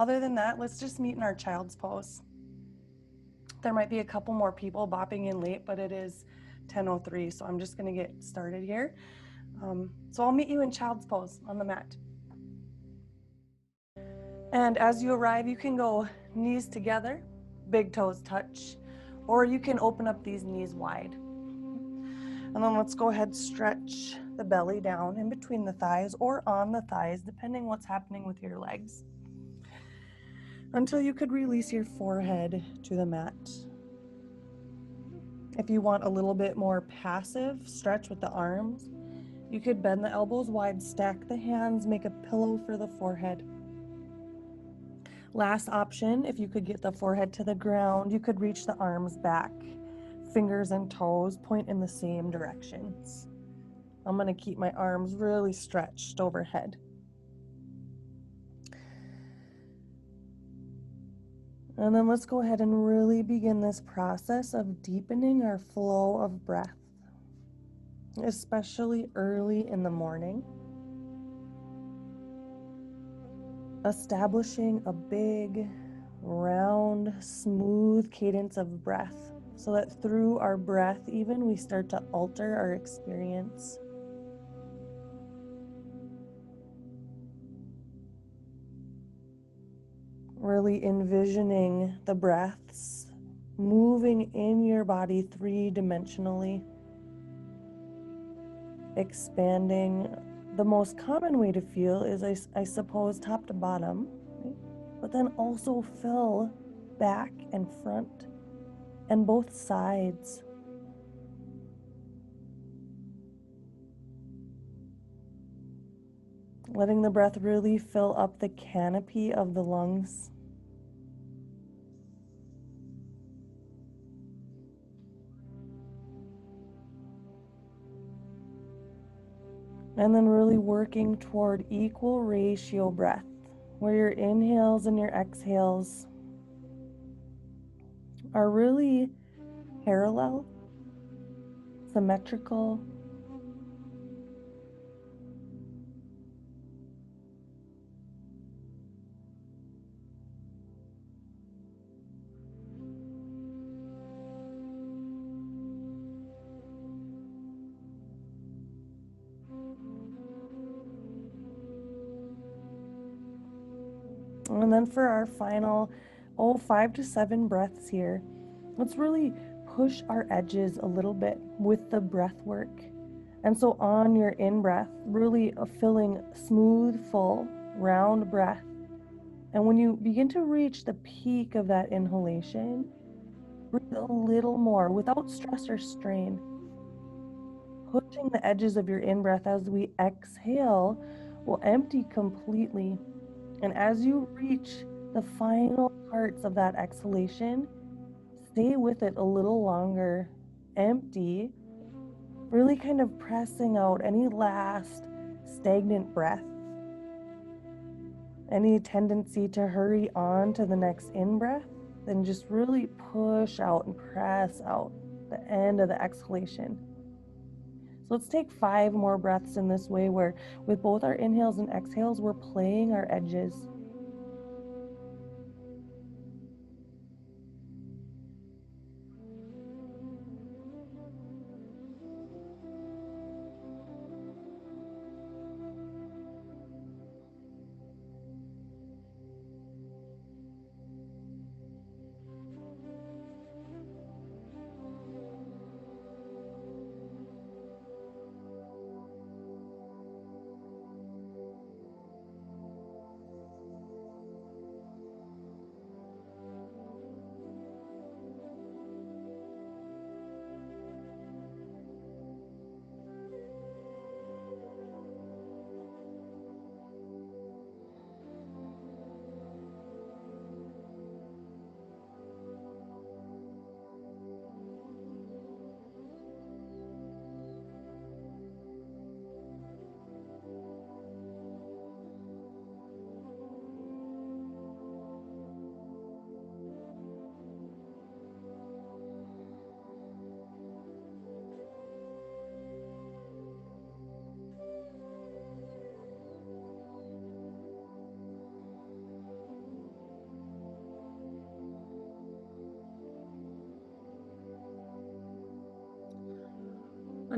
Other than that, let's just meet in our child's pose. There might be a couple more people bopping in late, but it is 10:03, so I'm just gonna get started here. So I'll meet you in child's pose on the mat. And as you arrive, you can go knees together, big toes touch, or you can open up these knees wide. And then let's go ahead, stretch the belly down in between the thighs or on the thighs, depending what's happening with your legs, until you could release your forehead to the mat. If you want a little bit more passive stretch with the arms, you could bend the elbows wide, stack the hands, make a pillow for the forehead. Last option, if you could get the forehead to the ground, you could reach the arms back. Fingers and toes point in the same directions. I'm going to keep my arms really stretched overhead. And then let's go ahead and really begin this process of deepening our flow of breath, especially early in the morning. Establishing a big, round, smooth cadence of breath so that through our breath even we start to alter our experience. Really envisioning the breaths moving in your body three-dimensionally, expanding. The most common way to feel is, I suppose, top to bottom, right? But then also fill back and front and both sides. Letting the breath really fill up the canopy of the lungs. And then really working toward equal ratio breath, where your inhales and your exhales are really parallel, symmetrical. And then for our final, 5 to 7 breaths here, let's really push our edges a little bit with the breath work. And so on your in-breath, really filling smooth, full, round breath. And when you begin to reach the peak of that inhalation, breathe a little more without stress or strain. Pushing the edges of your in-breath as we exhale will empty completely. And as you reach the final parts of that exhalation, stay with it a little longer. Empty, really kind of pressing out any last stagnant breath. Any tendency to hurry on to the next in-breath, then just really push out and press out the end of the exhalation. So let's take 5 more breaths in this way, where with both our inhales and exhales, we're playing our edges.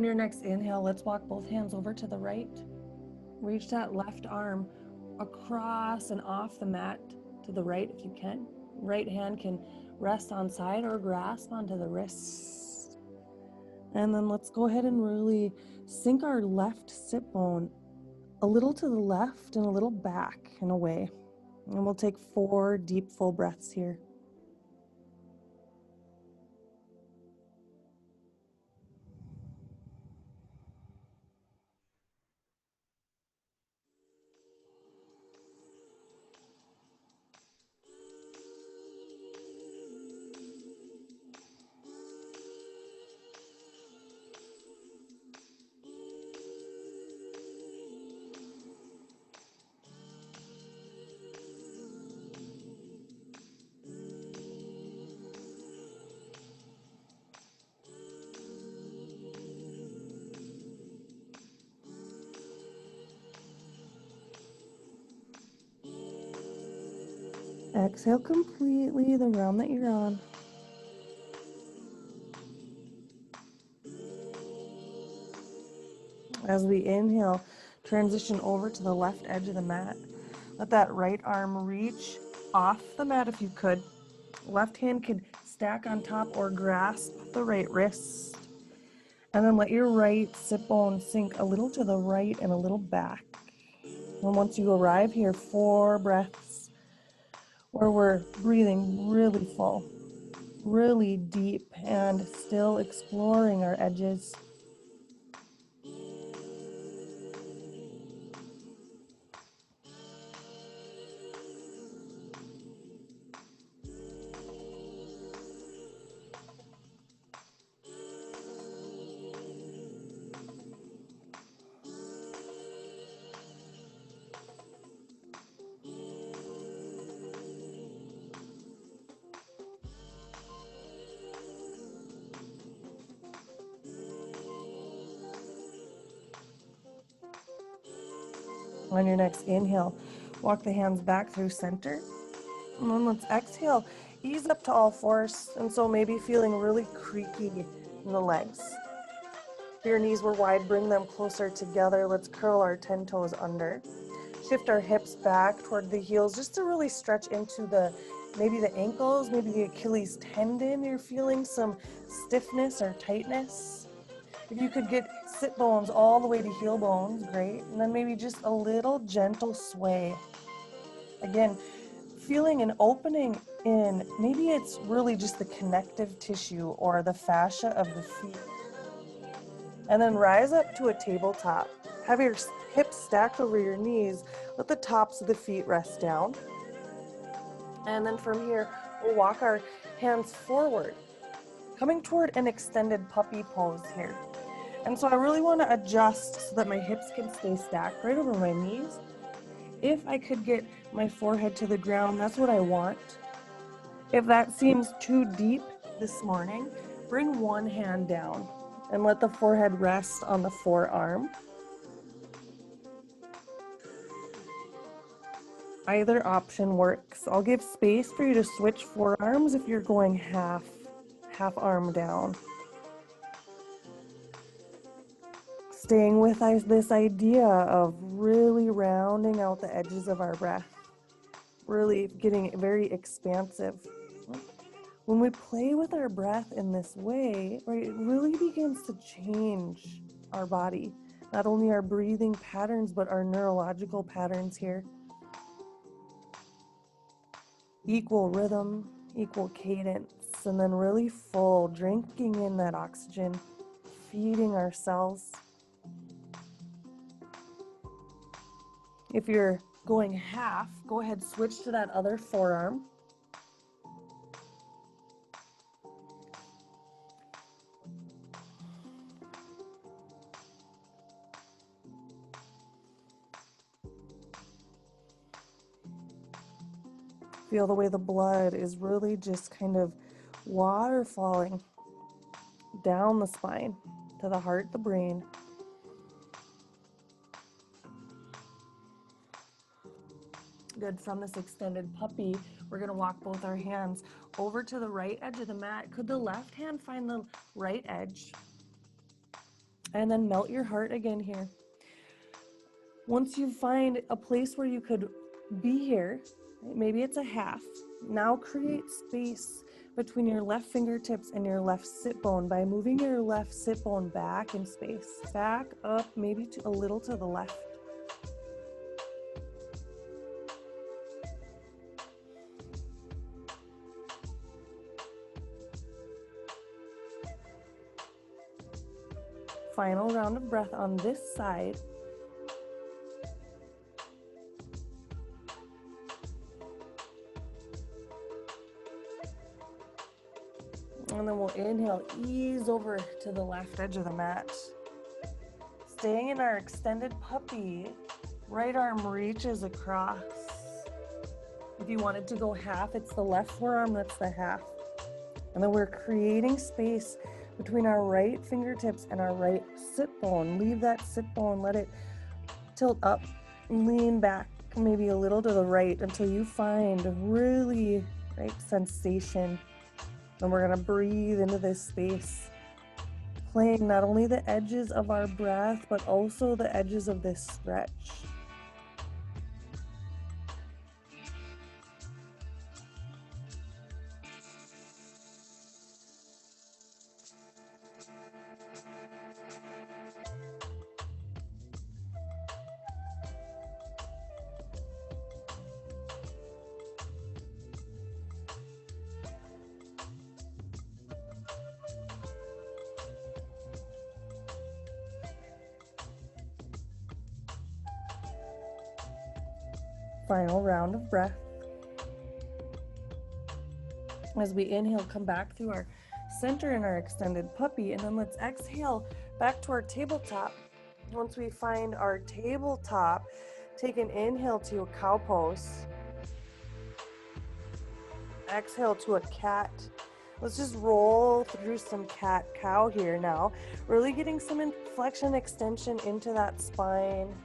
On your next inhale, let's walk both hands over to the right. Reach that left arm across and off the mat to the right if you can. Right hand can rest on side or grasp onto the wrist. And then let's go ahead and really sink our left sit bone a little to the left and a little back and away. And we'll take 4 deep, full breaths here. Exhale completely the round that you're on. As we inhale, transition over to the left edge of the mat. Let that right arm reach off the mat if you could. Left hand can stack on top or grasp the right wrist. And then let your right sit bone sink a little to the right and a little back. And once you arrive here, 4 breaths where we're breathing really full, really deep, and still exploring our edges. On your next inhale, walk the hands back through center. And then let's exhale, ease up to all 4s. And so maybe feeling really creaky in the legs. If your knees were wide, bring them closer together. Let's curl our 10 toes under. Shift our hips back toward the heels just to really stretch into maybe the ankles, maybe the Achilles tendon. You're feeling some stiffness or tightness. If you could get sit bones all the way to heel bones, great. And then maybe just a little gentle sway. Again, feeling an opening in, maybe it's really just the connective tissue or the fascia of the feet. And then rise up to a tabletop. Have your hips stacked over your knees. Let the tops of the feet rest down. And then from here, we'll walk our hands forward, coming toward an extended puppy pose here. And so I really want to adjust so that my hips can stay stacked right over my knees. If I could get my forehead to the ground, that's what I want. If that seems too deep this morning, bring one hand down and let the forehead rest on the forearm. Either option works. I'll give space for you to switch forearms if you're going half arm down. Staying with this idea of really rounding out the edges of our breath, really getting very expansive. When we play with our breath in this way, right, it really begins to change our body, not only our breathing patterns, but our neurological patterns here. Equal rhythm, equal cadence, and then really full, drinking in that oxygen, feeding our cells. If you're going half, go ahead, switch to that other forearm. Feel the way the blood is really just kind of waterfalling down the spine to the heart, the brain. Good. From this extended puppy, we're going to walk both our hands over to the right edge of the mat. Could the left hand find the right edge? And then melt your heart again here. Once you find a place where you could be here, maybe it's a half, now create space between your left fingertips and your left sit bone by moving your left sit bone back in space, back up, maybe a little to the left. Final round of breath on this side. And then we'll inhale, ease over to the left edge of the mat. Staying in our extended puppy, right arm reaches across. If you wanted to go half, it's the left forearm that's the half. And then we're creating space between our right fingertips and our right sit bone. Leave that sit bone, let it tilt up, lean back, maybe a little to the right until you find a really right sensation. And we're gonna breathe into this space, playing not only the edges of our breath, but also the edges of this stretch. Final round of breath. As we inhale, come back through our center in our extended puppy, and then let's exhale back to our tabletop. Once we find our tabletop, take an inhale to a cow pose. Exhale to a cat. Let's just roll through some cat-cow here now. Really getting some flexion extension into that spine.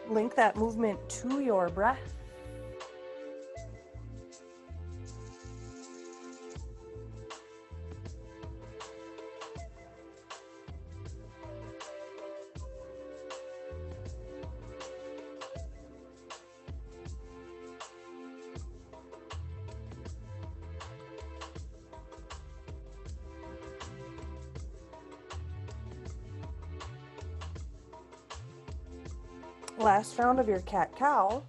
Link that movement to your breath. Last round of your cat-cow.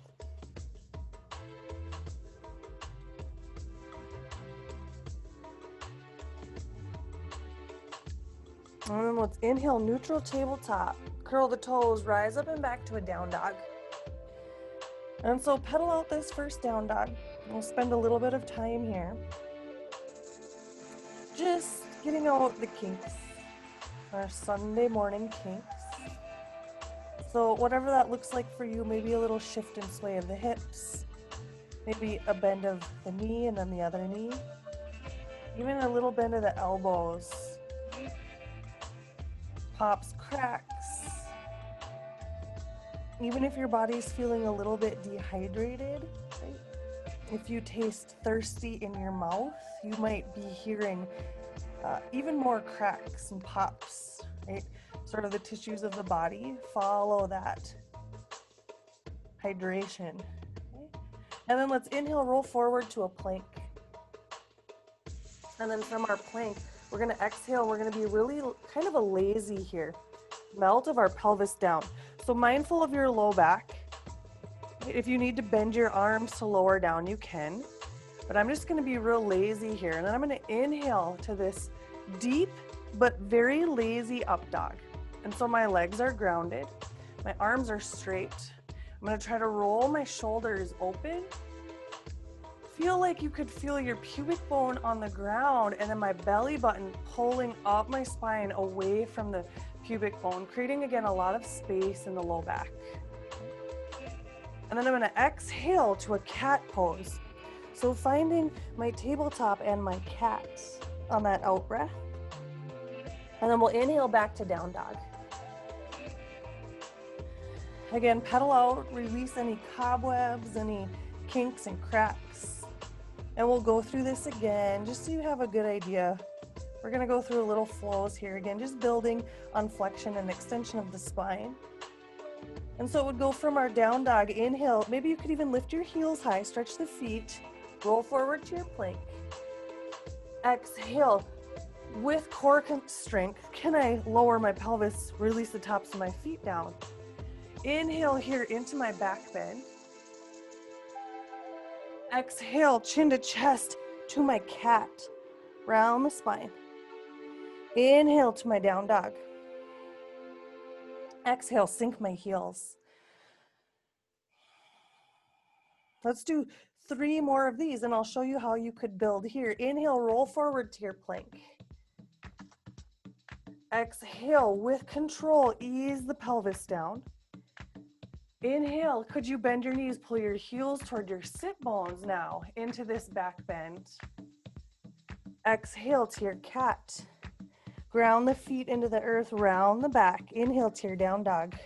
And then let's inhale, neutral tabletop. Curl the toes, rise up and back to a down dog. And so pedal out this first down dog. We'll spend a little bit of time here. Just getting out the kinks, our Sunday morning kinks. So whatever that looks like for you, maybe a little shift and sway of the hips, maybe a bend of the knee and then the other knee, even a little bend of the elbows, pops, cracks. Even if your body's feeling a little bit dehydrated, right? If you taste thirsty in your mouth, you might be hearing even more cracks and pops, right? Sort of the tissues of the body follow that hydration. Okay? And then let's inhale, roll forward to a plank. And then from our plank, we're gonna exhale, we're gonna be really kind of a lazy here. Melt of our pelvis down. So mindful of your low back. If you need to bend your arms to lower down, you can. But I'm just gonna be real lazy here. And then I'm gonna inhale to this deep but very lazy up dog. And so my legs are grounded, my arms are straight. I'm gonna try to roll my shoulders open. Feel like you could feel your pubic bone on the ground and then my belly button pulling up my spine away from the pubic bone, creating again a lot of space in the low back. And then I'm gonna exhale to a cat pose. So finding my tabletop and my cat on that out breath. And then we'll inhale back to down dog. Again, pedal out, release any cobwebs, any kinks and cracks. And we'll go through this again, just so you have a good idea. We're gonna go through a little flows here again, just building on flexion and extension of the spine. And so it would go from our down dog, inhale, maybe you could even lift your heels high, stretch the feet, roll forward to your plank. Exhale, with core strength, can I lower my pelvis, release the tops of my feet down? Inhale here into my back bend. Exhale, chin to chest to my cat, round the spine. Inhale to my down dog. Exhale, sink my heels. Let's do 3 more of these and I'll show you how you could build here. Inhale, roll forward to your plank. Exhale, with control, ease the pelvis down. Inhale, could you bend your knees, pull your heels toward your sit bones now into this back bend. Exhale to your cat. Ground the feet into the earth, round the back. Inhale to your down dog.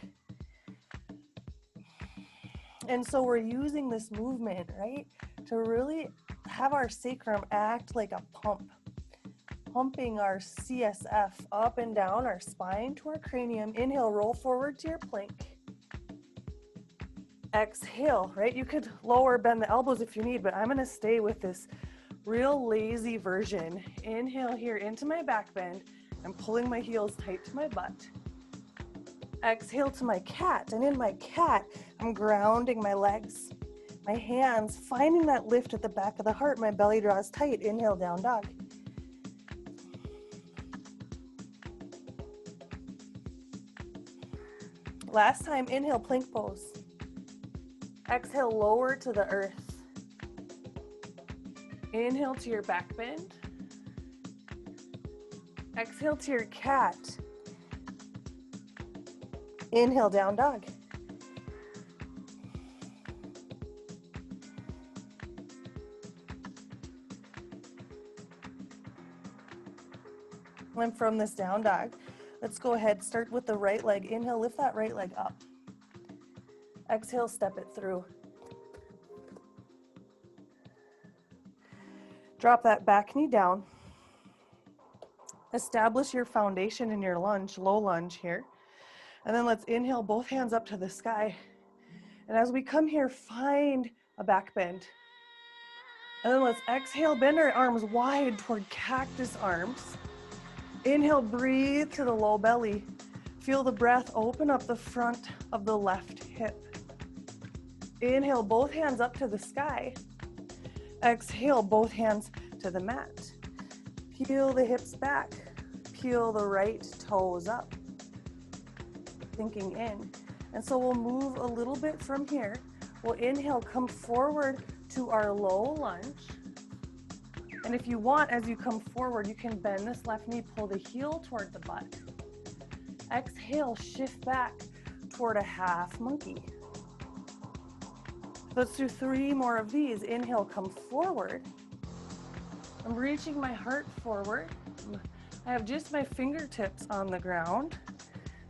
And so we're using this movement, right, to really have our sacrum act like a pump, pumping our CSF up and down our spine to our cranium. Inhale, roll forward to your plank. Exhale, right? You could lower, bend the elbows if you need, but I'm gonna stay with this real lazy version. Inhale here into my back bend. I'm pulling my heels tight to my butt. Exhale to my cat, and in my cat, I'm grounding my legs. My hands, finding that lift at the back of the heart, my belly draws tight. Inhale, down dog. Last time, inhale, plank pose. Exhale, lower to the earth. Inhale to your back bend. Exhale to your cat. Inhale, down dog. And from this down dog, let's go ahead, start with the right leg. Inhale, lift that right leg up. Exhale, step it through. Drop that back knee down. Establish your foundation in your lunge, low lunge here. And then let's inhale both hands up to the sky. And as we come here, find a back bend. And then let's exhale, bend our arms wide toward cactus arms. Inhale, breathe to the low belly. Feel the breath open up the front of the left hip. Inhale, both hands up to the sky. Exhale, both hands to the mat. Peel the hips back. Peel the right toes up. Sinking in. And so we'll move a little bit from here. We'll inhale, come forward to our low lunge. And if you want, as you come forward, you can bend this left knee, pull the heel toward the butt. Exhale, shift back toward a half monkey. Let's do 3 more of these. Inhale, come forward. I'm reaching my heart forward. I have just my fingertips on the ground.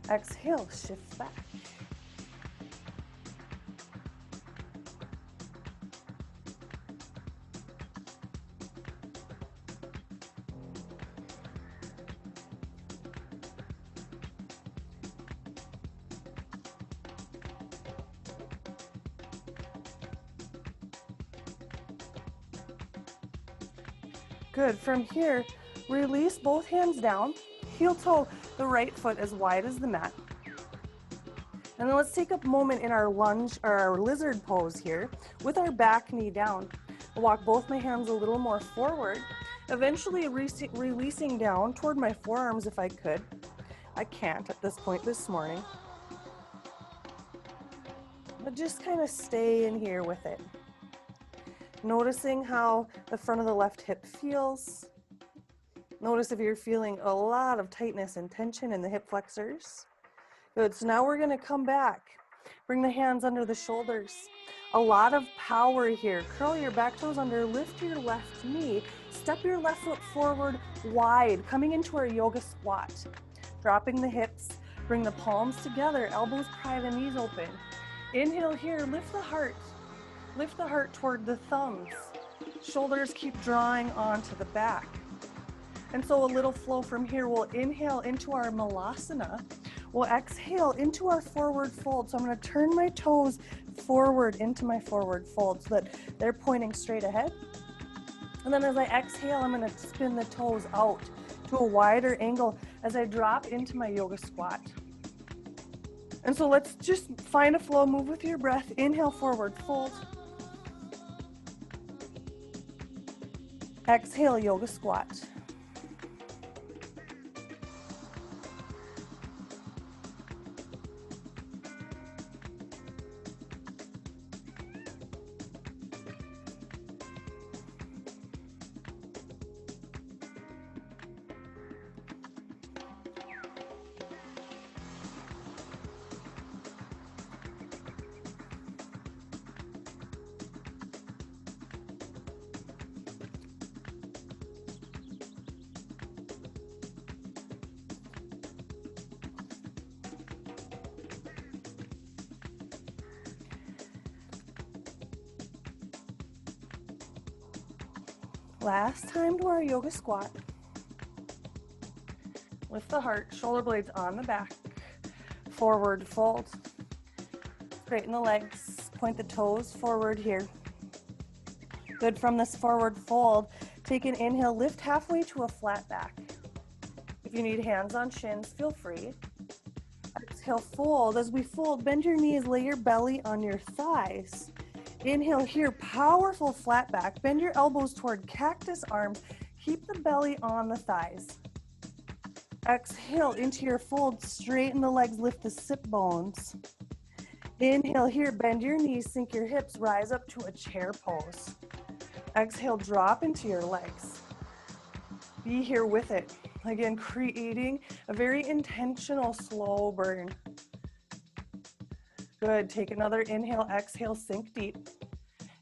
Exhale, shift back. Good. From here, release both hands down, heel toe the right foot as wide as the mat. And then let's take a moment in our lunge or our lizard pose here with our back knee down. I'll walk both my hands a little more forward, eventually releasing down toward my forearms if I could. I can't at this point this morning. But just kind of stay in here with it. Noticing how the front of the left hip feels. Notice if you're feeling a lot of tightness and tension in the hip flexors. Good, so now we're gonna come back. Bring the hands under the shoulders. A lot of power here. Curl your back toes under, lift your left knee, step your left foot forward wide, coming into our yoga squat. Dropping the hips, bring the palms together, elbows pry the knees open. Inhale here, lift the heart. Lift the heart toward the thumbs. Shoulders keep drawing onto the back. And so a little flow from here. We'll inhale into our malasana. We'll exhale into our forward fold. So I'm going to turn my toes forward into my forward fold so that they're pointing straight ahead. And then as I exhale, I'm going to spin the toes out to a wider angle as I drop into my yoga squat. And so let's just find a flow, move with your breath. Inhale, forward fold. Exhale, yoga squat. Last time to our yoga squat. Lift the heart, shoulder blades on the back. Forward fold. Straighten the legs, point the toes forward here. Good. From this forward fold, take an inhale, lift halfway to a flat back. If you need hands on shins, feel free. Exhale, fold. As we fold, bend your knees, lay your belly on your thighs. Inhale here, powerful flat back. Bend your elbows toward cactus arms. Keep the belly on the thighs. Exhale into your fold, straighten the legs, lift the sit bones. Inhale here, bend your knees, sink your hips, rise up to a chair pose. Exhale, drop into your legs. Be here with it. Again, creating a very intentional slow burn. Good. Take another inhale, exhale, sink deep.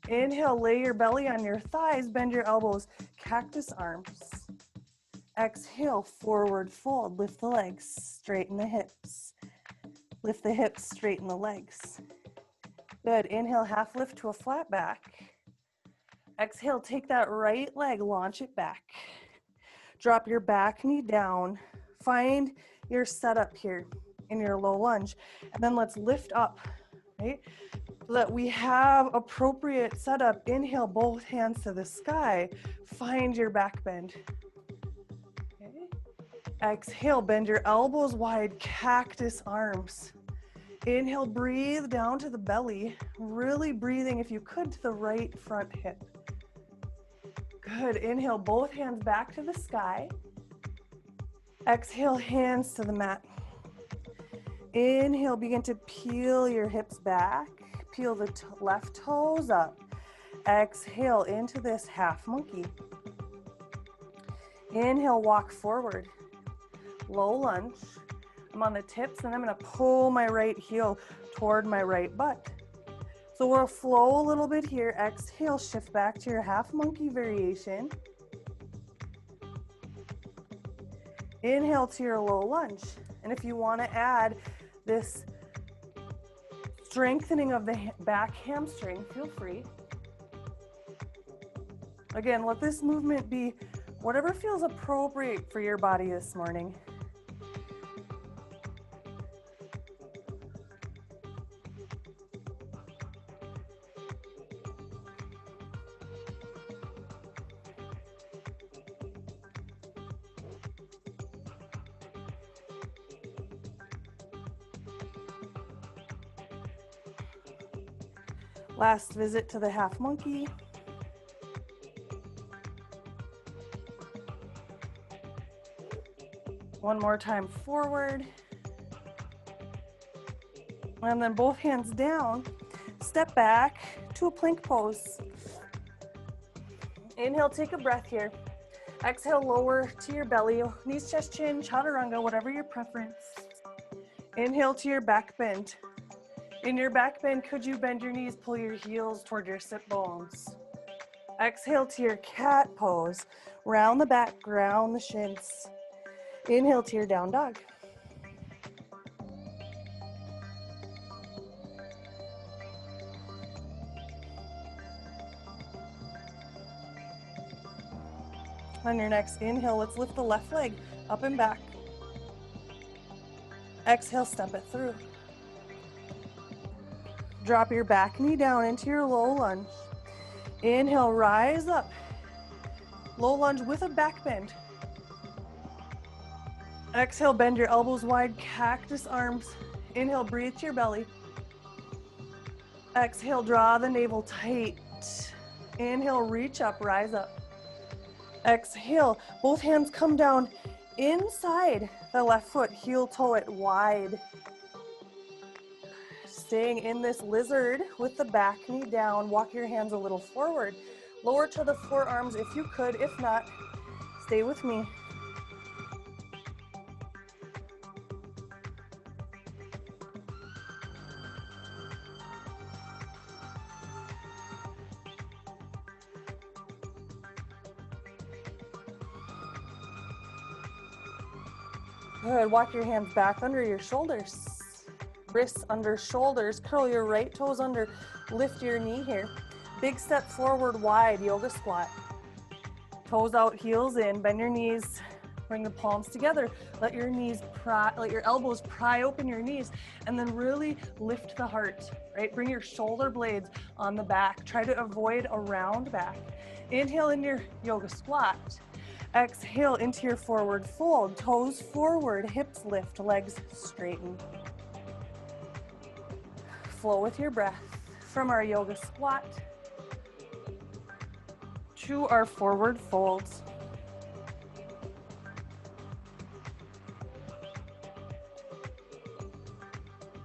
Inhale, lay your belly on your thighs, bend your elbows, cactus arms. Exhale, forward fold, lift the legs, straighten the hips. Lift the hips, straighten the legs. Good. Inhale, half lift to a flat back. Exhale, take that right leg, launch it back. Drop your back knee down. Find your setup here in your low lunge. And then let's lift up, right? So that we have appropriate setup. Inhale, both hands to the sky. Find your back bend. Okay. Exhale, bend your elbows wide, cactus arms. Inhale, breathe down to the belly. Really breathing, if you could, to the right front hip. Good. Inhale, both hands back to the sky. Exhale, hands to the mat. Inhale, begin to peel your hips back. Peel the left toes up. Exhale into this half monkey. Inhale, walk forward. Low lunge. I'm on the tips and I'm going to pull my right heel toward my right butt. So we'll flow a little bit here. Exhale, shift back to your half monkey variation. Inhale to your low lunge. And if you want to add this strengthening of the back hamstring, feel free. Again, let this movement be whatever feels appropriate for your body this morning. Last visit to the half monkey. One more time forward. And then both hands down. Step back to a plank pose. Inhale, take a breath here. Exhale, lower to your belly. Knees, chest, chin, chaturanga, whatever your preference. Inhale to your back bend. In your back bend, could you bend your knees, pull your heels toward your sit bones? Exhale to your cat pose. Round the back, ground the shins. Inhale to your down dog. On your next inhale, let's lift the left leg up and back. Exhale, step it through. Drop your back knee down into your low lunge. Inhale, rise up. Low lunge with a back bend. Exhale, bend your elbows wide, cactus arms. Inhale, breathe to your belly. Exhale, draw the navel tight. Inhale, reach up, rise up. Exhale, both hands come down inside the left foot, heel toe it wide. Staying in this lizard with the back knee down, walk your hands a little forward. Lower to the forearms if you could, if not, stay with me. Good, walk your hands back under your shoulders. Wrists under shoulders, curl your right toes under, lift your knee here. Big step forward wide, yoga squat. Toes out, heels in, bend your knees, bring the palms together. Let your elbows pry open your knees, and then really lift the heart, right? Bring your shoulder blades on the back. Try to avoid a round back. Inhale in your yoga squat. Exhale into your forward fold, toes forward, hips lift, legs straighten. Flow with your breath from our yoga squat to our forward folds.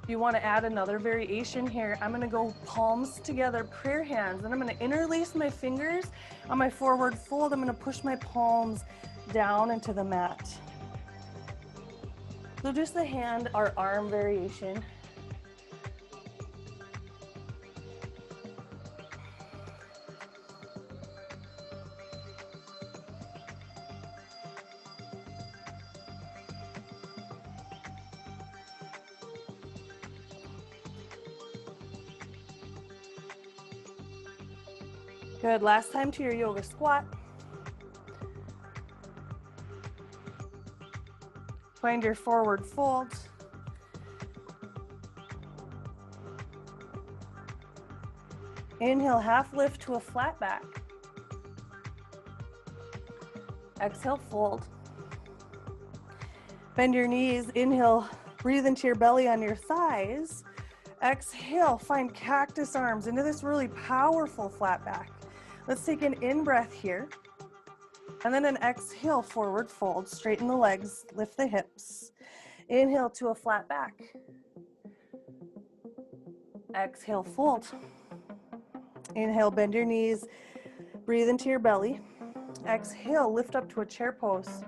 If you want to add another variation here, I'm going to go palms together, prayer hands, and I'm going to interlace my fingers on my forward fold. I'm going to push my palms down into the mat. So just the hand or arm variation. Good, last time to your yoga squat. Find your forward fold. Inhale, half lift to a flat back. Exhale, fold. Bend your knees, inhale, breathe into your belly on your thighs. Exhale, find cactus arms into this really powerful flat back. Let's take an in-breath here, and then an exhale, forward fold. Straighten the legs, lift the hips. Inhale to a flat back. Exhale, fold. Inhale, bend your knees, breathe into your belly. Exhale, lift up to a chair pose.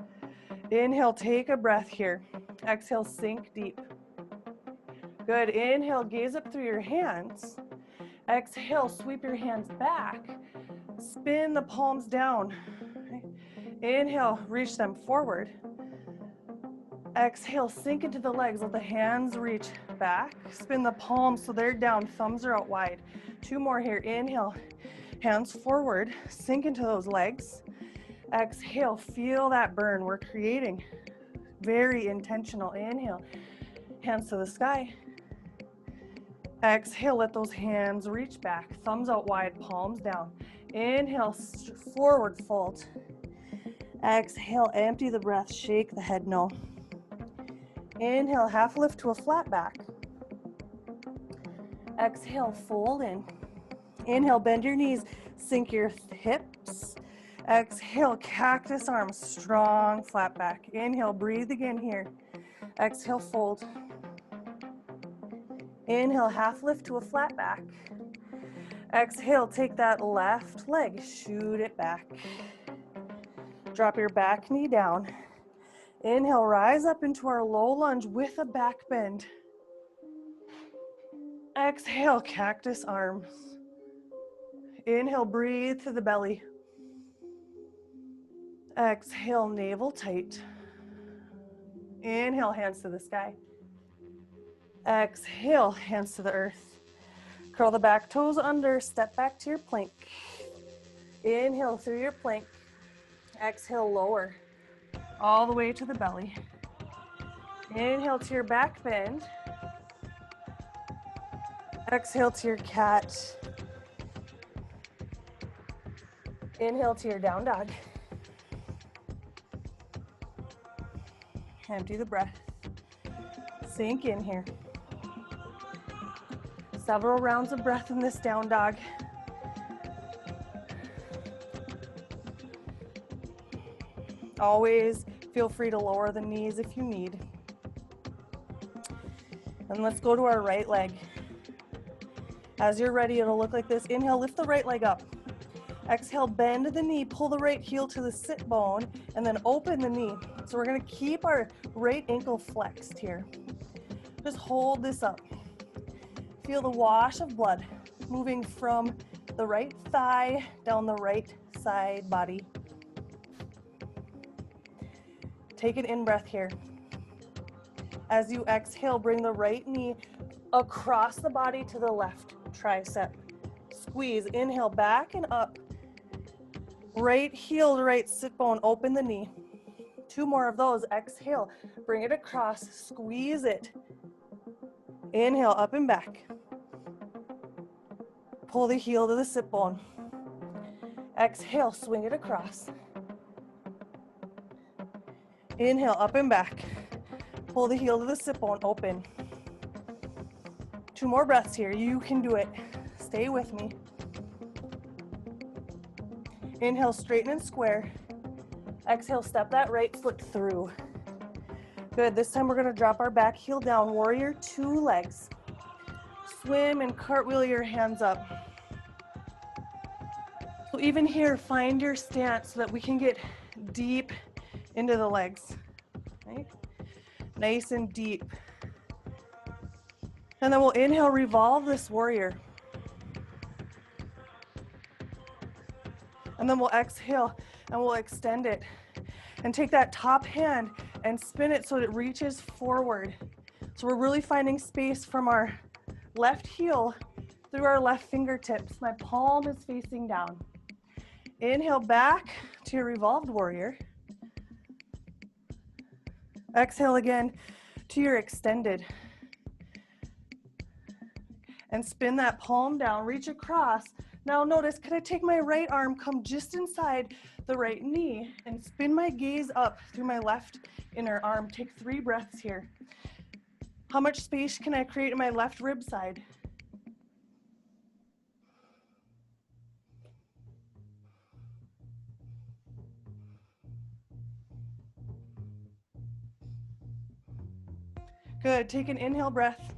Inhale, take a breath here. Exhale, sink deep. Good, inhale, gaze up through your hands. Exhale, sweep your hands back. Spin the palms down. Inhale, reach them forward. Exhale, sink into the legs. Let the hands reach back. Spin the palms so they're down, thumbs are out wide. Two more here. Inhale, hands forward, sink into those legs. Exhale, feel that burn we're creating. Very intentional. Inhale, hands to the sky. Exhale, let those hands reach back, thumbs out wide, palms down. Inhale, forward fold. Exhale, empty the breath, shake the head no. Inhale, half lift to a flat back. Exhale, fold in. Inhale, bend your knees, sink your hips. Exhale, cactus arms, strong flat back. Inhale, breathe again here. Exhale, fold. Inhale, half lift to a flat back. Exhale, take that left leg, shoot it back. Drop your back knee down. Inhale, rise up into our low lunge with a back bend. Exhale, cactus arms. Inhale, breathe to the belly. Exhale, navel tight. Inhale, hands to the sky. Exhale, hands to the earth. Curl the back toes under, step back to your plank. Inhale through your plank. Exhale, lower all the way to the belly. Inhale to your back bend. Exhale to your cat. Inhale to your down dog. Empty the breath. Sink in here. Several rounds of breath in this down dog. Always feel free to lower the knees if you need. And let's go to our right leg. As you're ready, it'll look like this. Inhale, lift the right leg up. Exhale, bend the knee, pull the right heel to the sit bone, and then open the knee. So we're gonna keep our right ankle flexed here. Just hold this up. Feel the wash of blood moving from the right thigh down the right side body. Take an in-breath here. As you exhale, bring the right knee across the body to the left tricep. Squeeze, inhale, back and up. Right heel to right sit bone, open the knee. 2 more of those. Exhale, bring it across, squeeze it. Inhale, up and back. Pull the heel to the sit bone. Exhale, swing it across. Inhale, up and back. Pull the heel to the sit bone, open. 2 more breaths here. You can do it. Stay with me. Inhale, straighten and square. Exhale, step that right foot through. Good. This time we're going to drop our back heel down. Warrior 2 legs. Swim and cartwheel your hands up. So even here, find your stance so that we can get deep into the legs. Right? Nice and deep. And then we'll inhale, revolve this warrior. And then we'll exhale and we'll extend it. And take that top hand and spin it so it reaches forward. So we're really finding space from our left heel through our left fingertips. My palm is facing down. Inhale back to your revolved warrior. Exhale again to your extended. And spin that palm down, reach across. Now notice, could I take my right arm, come just inside the right knee, and spin my gaze up through my left inner arm. Take 3 breaths here. How much space can I create in my left rib side? Good, take an inhale breath.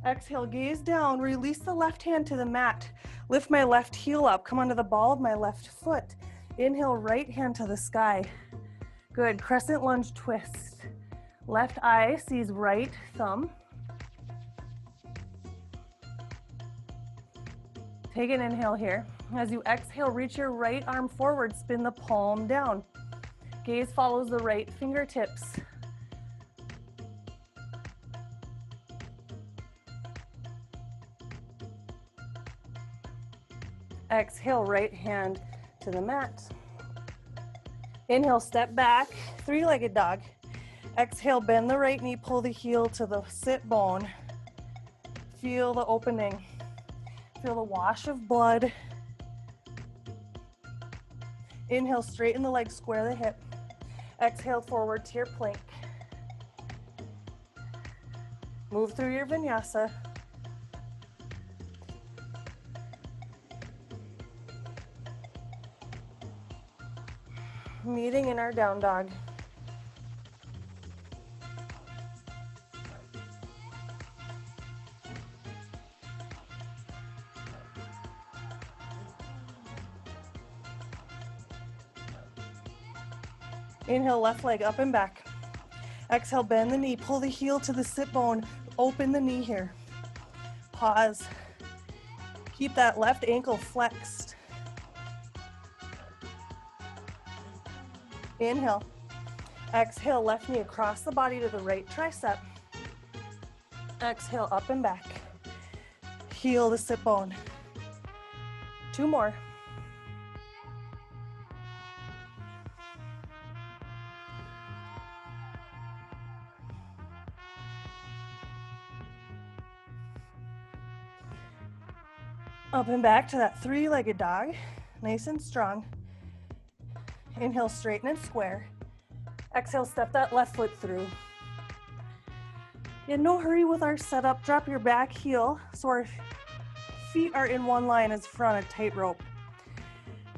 Exhale, gaze down, release the left hand to the mat. Lift my left heel up, come onto the ball of my left foot. Inhale, right hand to the sky. Good, crescent lunge twist. Left eye sees right thumb. Take an inhale here. As you exhale, reach your right arm forward, spin the palm down. Gaze follows the right fingertips. Exhale, right hand to the mat. Inhale, step back, 3-legged dog. Exhale, bend the right knee, pull the heel to the sit bone. Feel the opening. Feel the wash of blood. Inhale, straighten the leg, square the hip. Exhale, forward to your plank. Move through your vinyasa. Meeting in our down dog. Inhale, left leg up and back. Exhale, bend the knee, pull the heel to the sit bone, open the knee here. Pause. Keep that left ankle flexed. Inhale. Exhale, left knee across the body to the right tricep. Exhale, up and back. Heel the sit bone. 2 more. Up and back to that three-legged dog, nice and strong. Inhale, straighten and square. Exhale, step that left foot through. In no hurry with our setup, drop your back heel so our feet are in one line as if we're on a tightrope.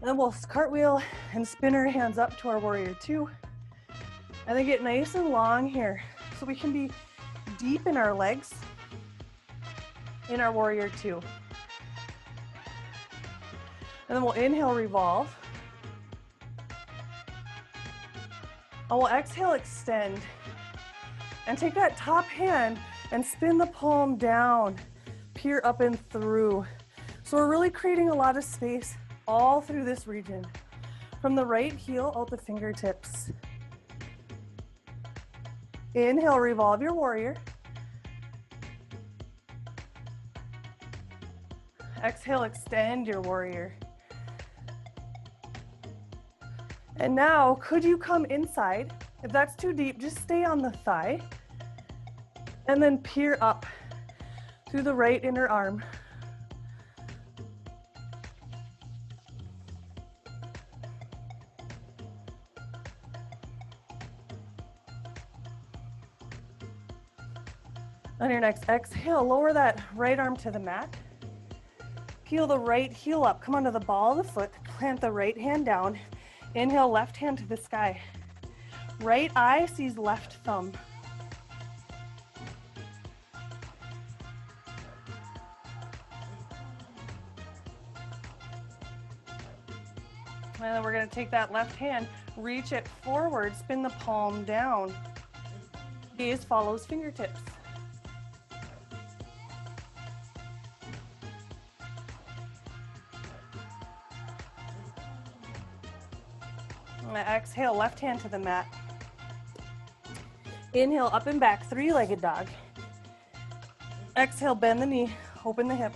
Then we'll cartwheel and spin our hands up to our warrior two. And then get nice and long here so we can be deep in our legs in our warrior two. And then we'll inhale, revolve. And we'll exhale, extend. And take that top hand and spin the palm down, peer up and through. So we're really creating a lot of space all through this region. From the right heel out the fingertips. Inhale, revolve your warrior. Exhale, extend your warrior. And now, could you come inside? If that's too deep, just stay on the thigh. And then peer up through the right inner arm. On your next exhale, lower that right arm to the mat. Peel the right heel up, come onto the ball of the foot, plant the right hand down. Inhale, left hand to the sky. Right eye sees left thumb. And then we're going to take that left hand, reach it forward, spin the palm down. Gaze follows fingertips. Exhale, left hand to the mat. Inhale, up and back, three-legged dog. Exhale, bend the knee, open the hip.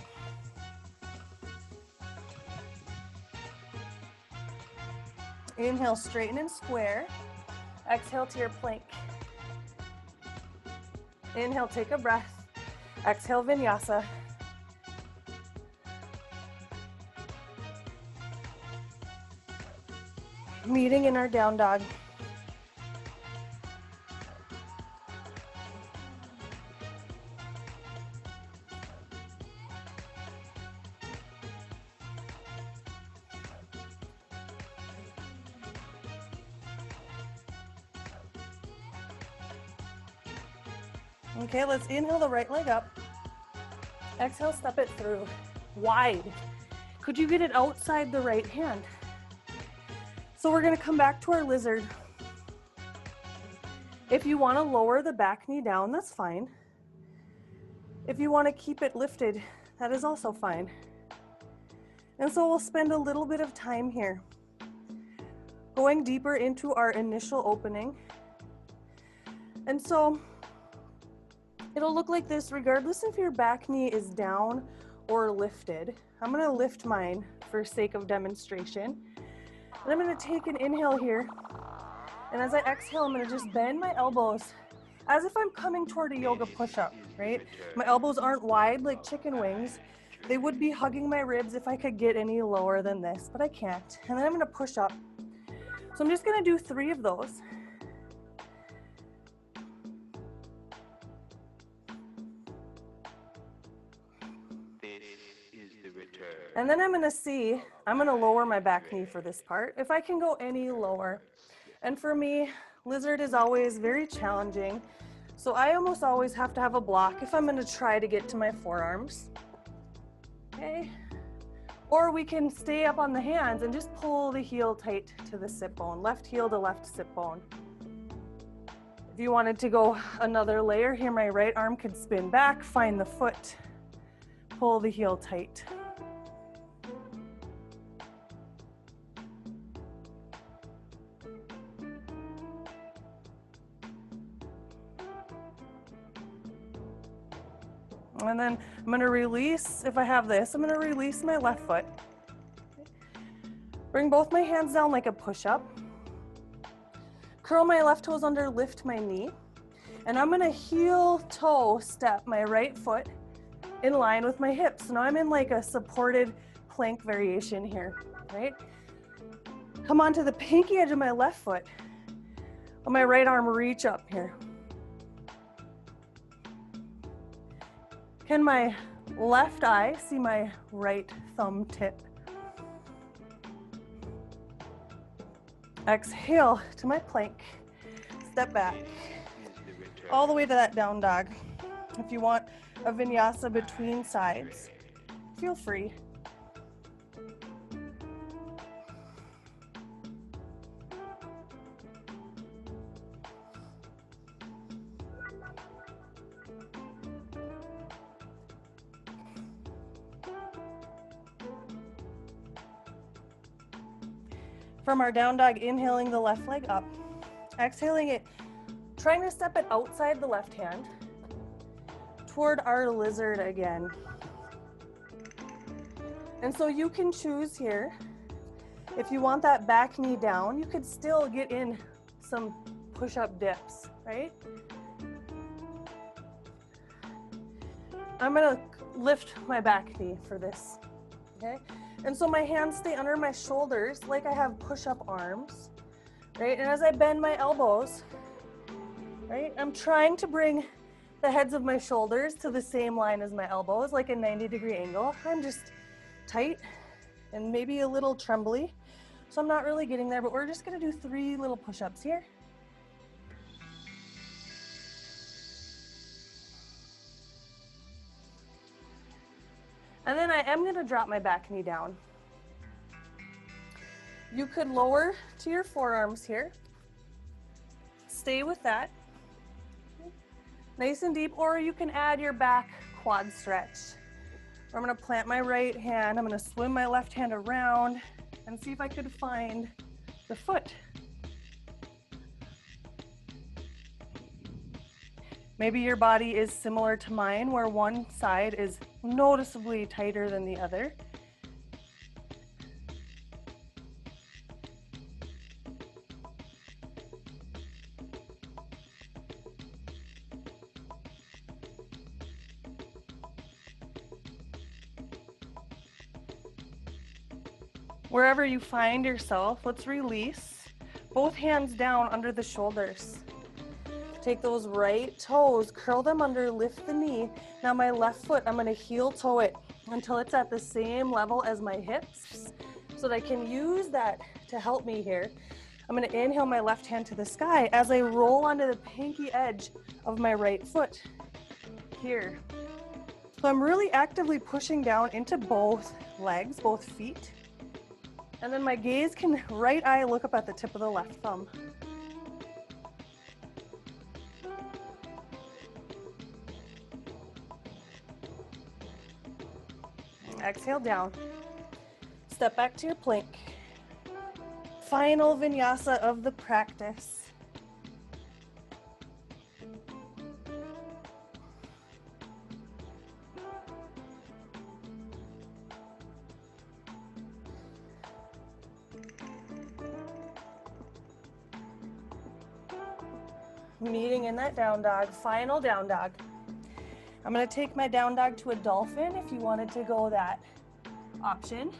Inhale, straighten and square. Exhale to your plank. Inhale, take a breath. Exhale, Vinyasa. Meeting in our down dog. Okay, let's inhale the right leg up. Exhale, step it through. Wide. Could you get it outside the right hand? So we're going to come back to our lizard. If you want to lower the back knee down, that's fine. If you want to keep it lifted, that is also fine. And so we'll spend a little bit of time here, going deeper into our initial opening. And so it'll look like this regardless if your back knee is down or lifted. I'm going to lift mine for sake of demonstration. And I'm going to take an inhale here. And as I exhale, I'm going to just bend my elbows as if I'm coming toward a yoga push-up, right? My elbows aren't wide like chicken wings. They would be hugging my ribs if I could get any lower than this, but I can't. And then I'm going to push up. So I'm just going to do 3 of those. And then I'm going to lower my back knee for this part, if I can go any lower. And for me, lizard is always very challenging. So I almost always have to have a block if I'm going to try to get to my forearms. Okay. Or we can stay up on the hands and just pull the heel tight to the sit bone, left heel to left sit bone. If you wanted to go another layer here, my right arm could spin back, find the foot, pull the heel tight. And then I'm going to release, if I have this, I'm going to release my left foot. Bring both my hands down like a push-up. Curl my left toes under, lift my knee. And I'm going to heel toe step my right foot in line with my hips. Now I'm in like a supported plank variation here, right? Come onto the pinky edge of my left foot. On my right arm, reach up here. Can my left eye see my right thumb tip? Exhale to my plank. Step back. All the way to that down dog. If you want a vinyasa between sides, feel free. From our down dog, inhaling the left leg up, exhaling it, trying to step it outside the left hand toward our lizard again. And so you can choose here, if you want that back knee down, you could still get in some push-up dips, right? I'm gonna lift my back knee for this, okay? And so my hands stay under my shoulders like I have push-up arms, right? And as I bend my elbows, right, I'm trying to bring the heads of my shoulders to the same line as my elbows, like a 90-degree angle. I'm just tight and maybe a little trembly, so I'm not really getting there, but we're just gonna do 3 little push-ups here. And then I am gonna drop my back knee down. You could lower to your forearms here. Stay with that. Nice and deep, or you can add your back quad stretch. I'm gonna plant my right hand, I'm gonna swim my left hand around and see if I could find the foot. Maybe your body is similar to mine, where one side is noticeably tighter than the other. Wherever you find yourself, let's release. Both hands down under the shoulders. Take those right toes, curl them under, lift the knee. Now my left foot, I'm gonna heel toe it until it's at the same level as my hips so that I can use that to help me here. I'm gonna inhale my left hand to the sky as I roll onto the pinky edge of my right foot here. So I'm really actively pushing down into both legs, both feet. And then my gaze can, right eye, look up at the tip of the left thumb. Exhale down. Step back to your plank. Final vinyasa of the practice. Meeting in that down dog, final down dog. I'm gonna take my down dog to a dolphin if you wanted to go that option.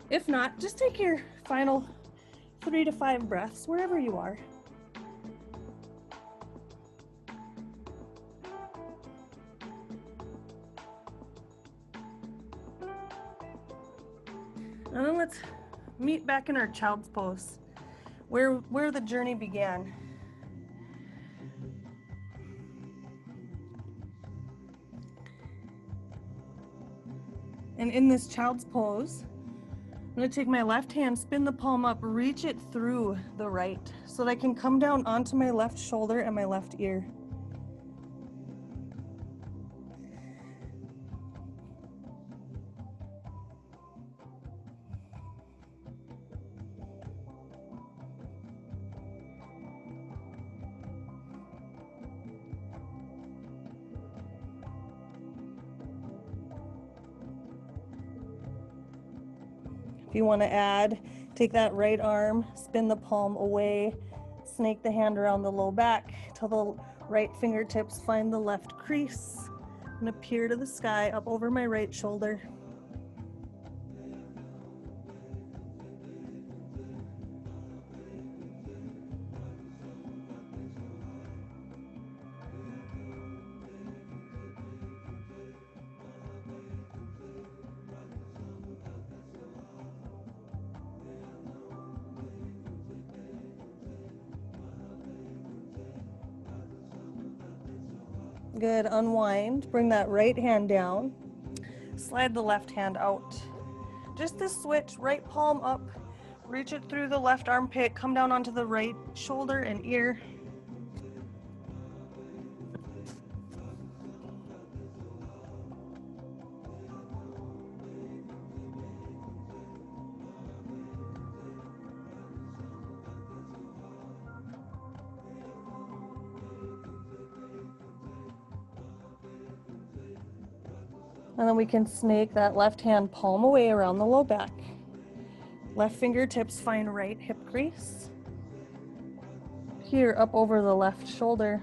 If not, just take your final 3 to 5 breaths wherever you are. And then let's meet back in our child's pose, where the journey began. And in this child's pose, I'm gonna take my left hand, spin the palm up, reach it through the right so that I can come down onto my left shoulder and my left ear. If you want to add, take that right arm, spin the palm away, snake the hand around the low back till the right fingertips find the left crease. And up here to the sky, up over my right shoulder. Good, unwind, bring that right hand down, slide the left hand out. Just this switch, right palm up, reach it through the left armpit, come down onto the right shoulder and ear. And then we can snake that left hand palm away around the low back. Left fingertips find right hip crease. Here up over the left shoulder.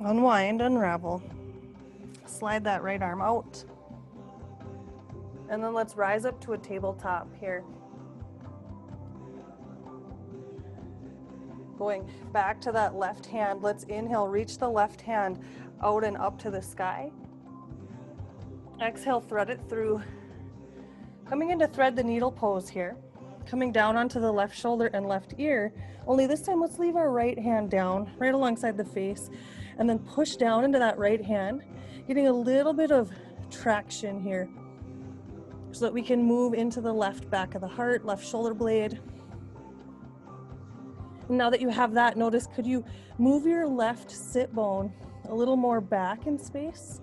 Unwind, unravel. Slide that right arm out. And then let's rise up to a tabletop here. Going back to that left hand, let's inhale, reach the left hand out and up to the sky. Exhale, thread it through. Coming into thread the needle pose here. Coming down onto the left shoulder and left ear. Only this time, let's leave our right hand down, right alongside the face, and then push down into that right hand, getting a little bit of traction here so that we can move into the left back of the heart, left shoulder blade. And now that you have that, notice, could you move your left sit bone a little more back in space?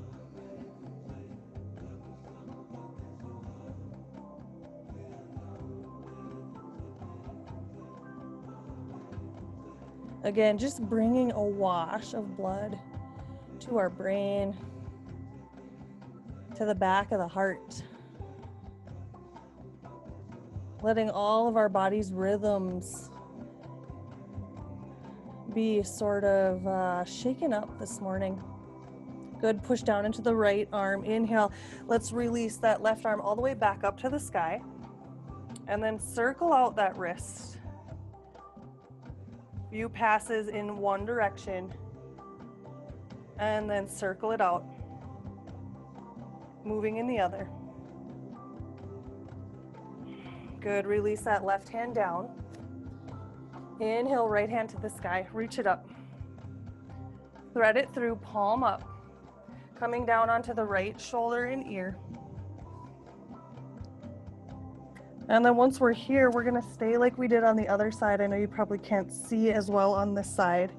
Again, just bringing a wash of blood to our brain, to the back of the heart. Letting all of our body's rhythms be sort of shaken up this morning. Good, push down into the right arm. Inhale, let's release that left arm all the way back up to the sky. And then circle out that wrist. Few passes in one direction. And then circle it out. Moving in the other. Good, release that left hand down. Inhale, right hand to the sky, reach it up. Thread it through, palm up. Coming down onto the right shoulder and ear. And then once we're here, we're gonna stay like we did on the other side. I know you probably can't see as well on this side,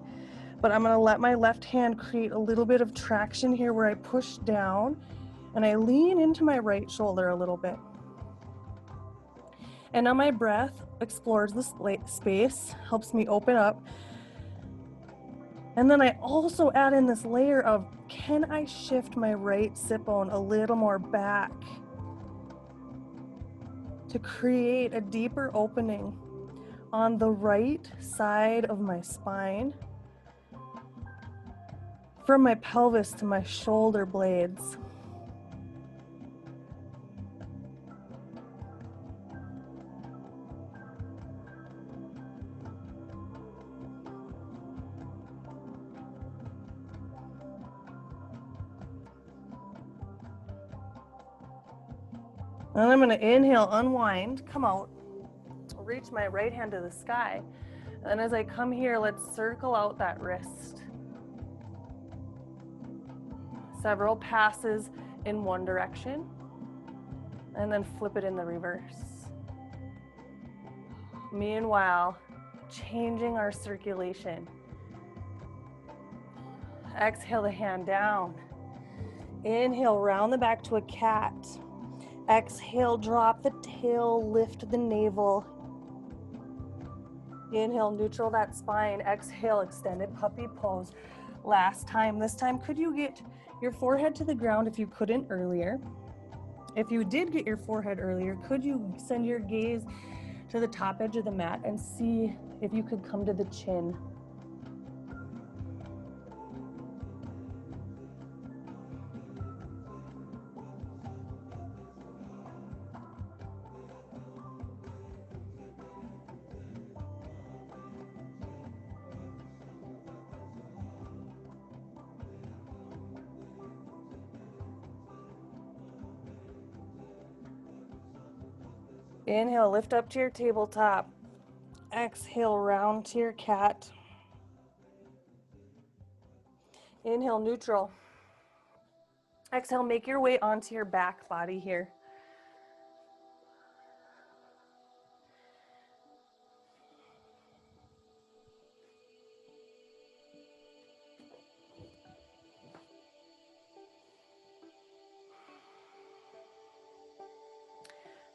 but I'm gonna let my left hand create a little bit of traction here where I push down and I lean into my right shoulder a little bit. And now my breath explores this space, helps me open up. And then I also add in this layer of, can I shift my right sit bone a little more back to create a deeper opening on the right side of my spine, from my pelvis to my shoulder blades. And I'm going to inhale, unwind, come out, reach my right hand to the sky. And as I come here, let's circle out that wrist. Several passes in one direction, and then flip it in the reverse. Meanwhile, changing our circulation. Exhale the hand down. Inhale, round the back to a cat. Exhale, drop the tail, lift the navel. Inhale, neutral that spine. Exhale, extended puppy pose. Last time. This time, could you get your forehead to the ground if you couldn't earlier? If you did get your forehead earlier, could you send your gaze to the top edge of the mat and see if you could come to the chin? Inhale, lift up to your tabletop. Exhale, round to your cat. Inhale, neutral. Exhale, make your way onto your back body here.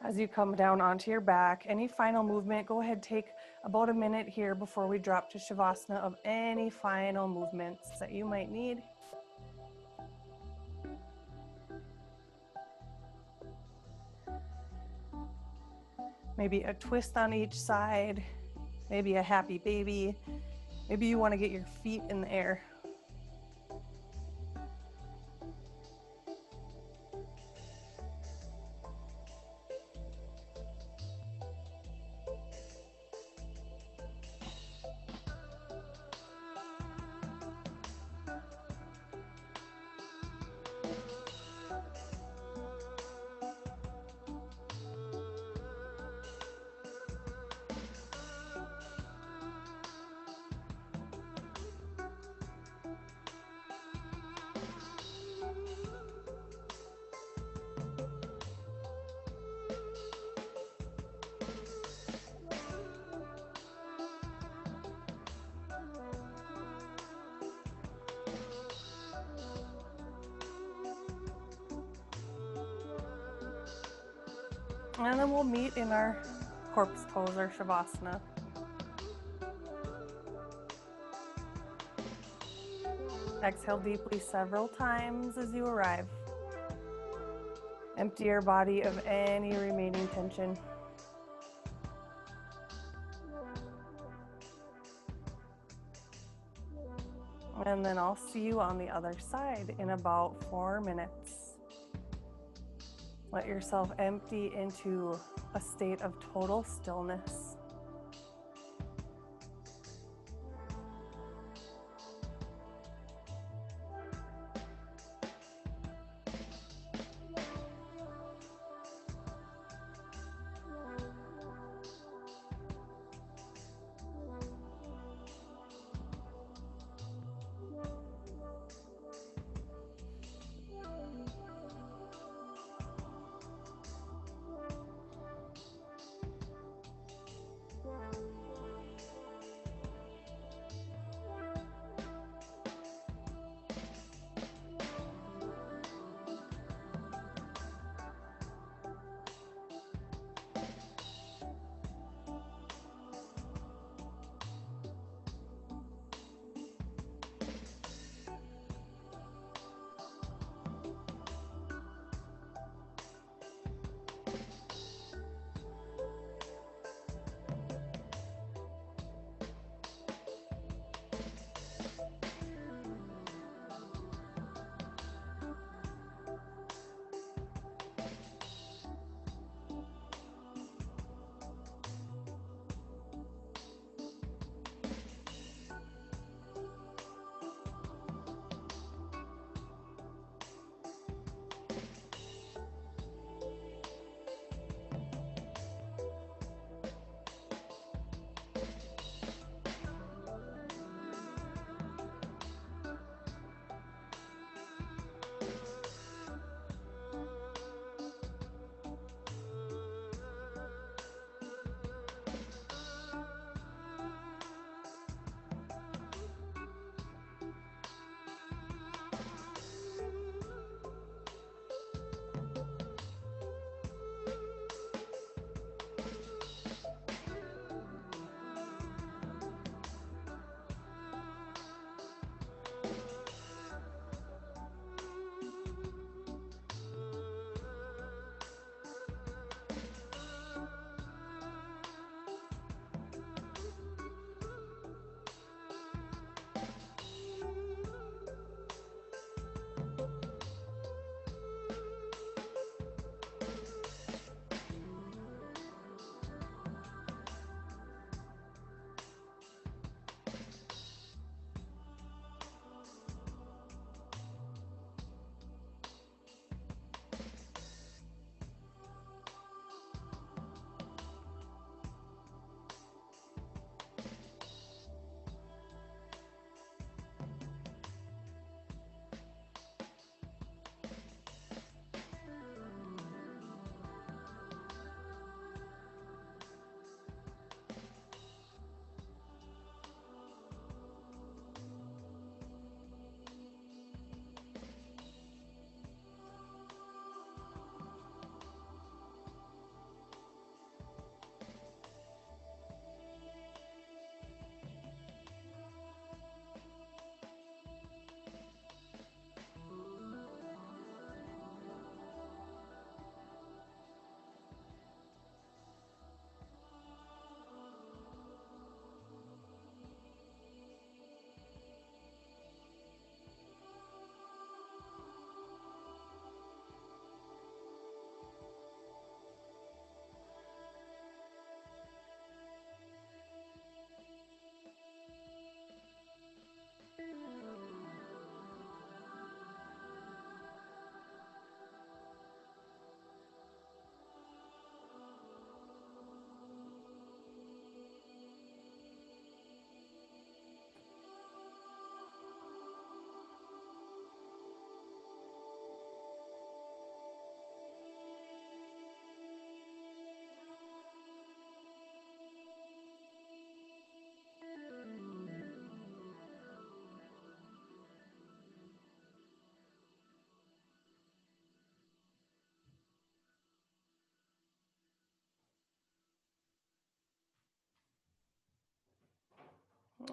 As you come down onto your back, any final movement, go ahead, take about a minute here before we drop to Shavasana of any final movements that you might need. Maybe a twist on each side, maybe a happy baby. Maybe you want to get your feet in the air. And then we'll meet in our corpse pose or Shavasana. Exhale deeply several times as you arrive. Empty your body of any remaining tension. And then I'll see you on the other side in about 4 minutes. Let yourself empty into a state of total stillness.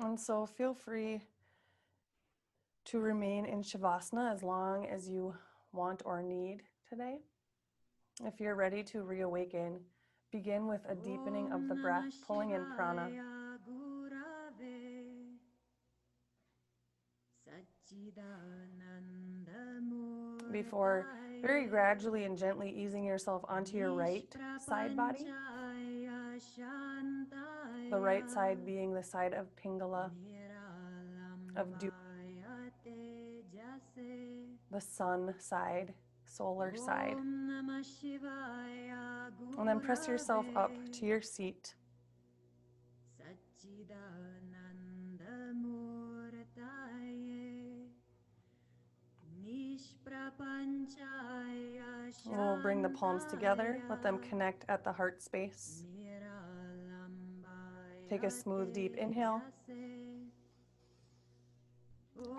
And so feel free to remain in Shavasana as long as you want or need today. If you're ready to reawaken, begin with a deepening of the breath, pulling in prana. Before very gradually and gently easing yourself onto your right side body. The right side being the side of Pingala, of dew, the sun side, solar side. And then press yourself up to your seat. We'll bring the palms together, let them connect at the heart space. Take a smooth, deep inhale.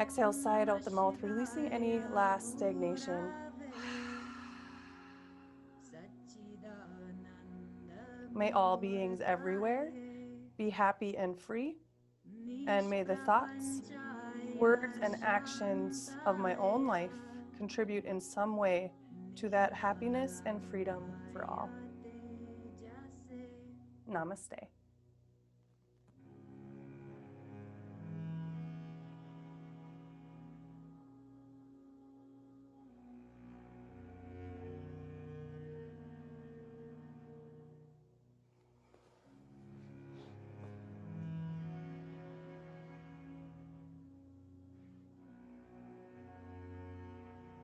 Exhale, sigh out the mouth, releasing any last stagnation. May all beings everywhere be happy and free, and may the thoughts, words, and actions of my own life contribute in some way to that happiness and freedom for all. Namaste.